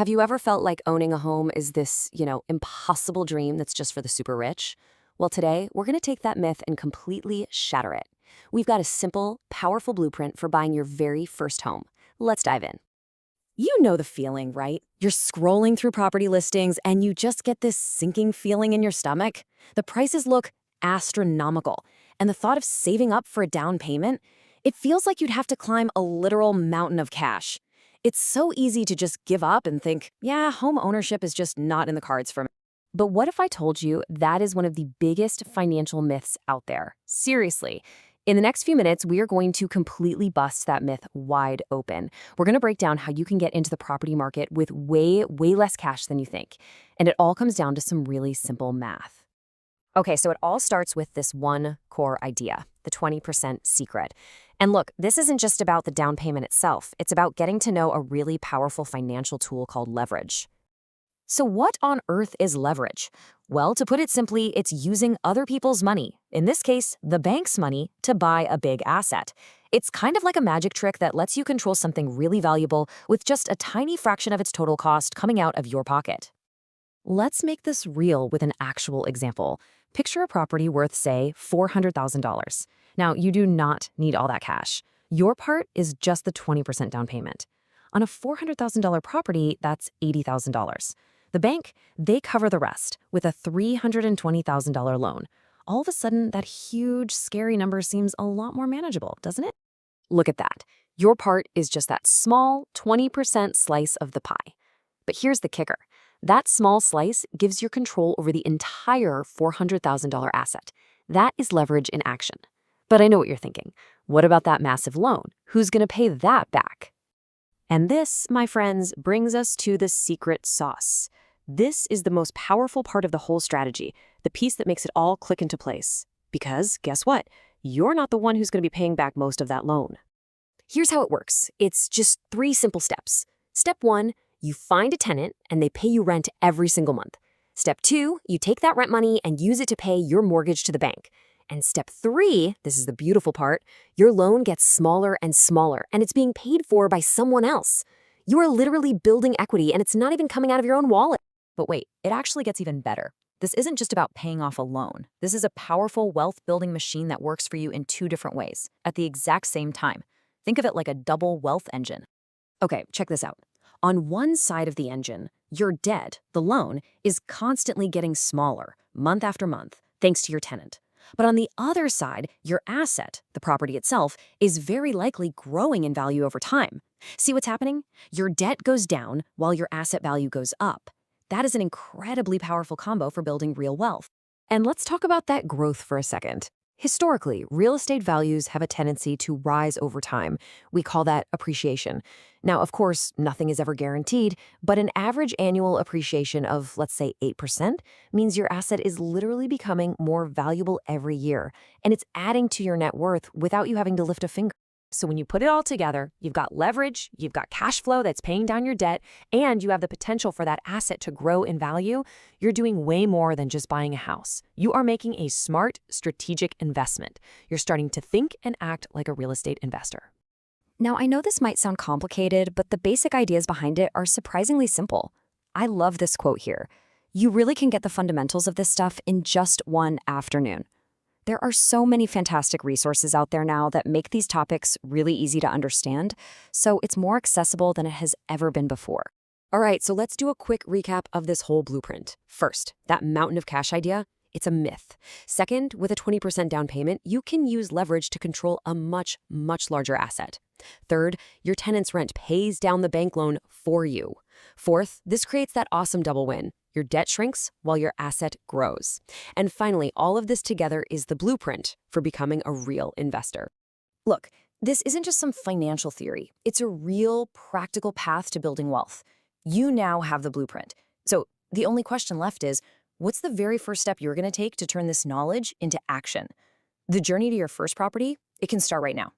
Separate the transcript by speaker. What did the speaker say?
Speaker 1: Have you ever felt like owning a home is this, impossible dream that's just for the super rich? Well, today, we're going to take that myth and completely shatter it. We've got a simple, powerful blueprint for buying your very first home. Let's dive in. You know the feeling, right? You're scrolling through property listings and you just get this sinking feeling in your stomach. The prices look astronomical, and the thought of saving up for a down payment, it feels like you'd have to climb a literal mountain of cash. It's so easy to just give up and think, yeah, home ownership is just not in the cards for me. But what if I told you that is one of the biggest financial myths out there? Seriously. In the next few minutes, we are going to completely bust that myth wide open. We're going to break down how you can get into the property market with way less cash than you think. And it all comes down to some really simple math. Okay, so it all starts with this one core idea, the 20% secret. And look, this isn't just about the down payment itself. It's about getting to know a really powerful financial tool called leverage. So what on earth is leverage? Well, to put it simply, it's using other people's money, in this case, the bank's money, to buy a big asset. It's kind of like a magic trick that lets you control something really valuable with just a tiny fraction of its total cost coming out of your pocket. Let's make this real with an actual example. Picture a property worth, say, $400,000. Now, you do not need all that cash. Your part is just the 20% down payment. On a $400,000 property, that's $80,000. The bank, they cover the rest with a $320,000 loan. All of a sudden, that huge, scary number seems a lot more manageable, doesn't it? Look at that. Your part is just that small 20% slice of the pie. But here's the kicker. That small slice gives you control over the entire $400,000 asset. That is leverage in action. But I know what you're thinking. What about that massive loan? Who's going to pay that back? And this, my friends, brings us to the secret sauce. This is the most powerful part of the whole strategy, the piece that makes it all click into place. Because, guess what? You're not the one who's going to be paying back most of that loan. Here's how it works. It's just 3 simple steps. Step 1, you find a tenant and they pay you rent every single month. Step 2, you take that rent money and use it to pay your mortgage to the bank. And step 3, this is the beautiful part, your loan gets smaller and smaller and it's being paid for by someone else. You are literally building equity and it's not even coming out of your own wallet.
Speaker 2: But wait, it actually gets even better. This isn't just about paying off a loan. This is a powerful wealth-building machine that works for you in 2 different ways, at the exact same time. Think of it like a double wealth engine.
Speaker 1: Okay, check this out. On one side of the engine, your debt, the loan, is constantly getting smaller, month after month, thanks to your tenant. But on the other side, your asset, the property itself, is very likely growing in value over time. See what's happening? Your debt goes down while your asset value goes up. That is an incredibly powerful combo for building real wealth. And let's talk about that growth for a second. Historically, real estate values have a tendency to rise over time. We call that appreciation. Now, of course, nothing is ever guaranteed, but an average annual appreciation of, let's say, 8% means your asset is literally becoming more valuable every year, and it's adding to your net worth without you having to lift a finger. So when you put it all together, you've got leverage, you've got cash flow that's paying down your debt, and you have the potential for that asset to grow in value. You're doing way more than just buying a house. You are making a smart, strategic investment. You're starting to think and act like a real estate investor.
Speaker 2: Now, I know this might sound complicated, but the basic ideas behind it are surprisingly simple. I love this quote here. You really can get the fundamentals of this stuff in just one afternoon. There are so many fantastic resources out there now that make these topics really easy to understand, so it's more accessible than it has ever been before.
Speaker 1: All right, so let's do a quick recap of this whole blueprint. First, that mountain of cash idea, it's a myth. Second, with a 20% down payment, you can use leverage to control a much larger asset. Third, your tenant's rent pays down the bank loan for you. Fourth, this creates that awesome double win. Your debt shrinks while your asset grows. And finally, all of this together is the blueprint for becoming a real investor. Look, this isn't just some financial theory. It's a real, practical path to building wealth. You now have the blueprint. So the only question left is, what's the very first step you're going to take to turn this knowledge into action? The journey to your first property, it can start right now.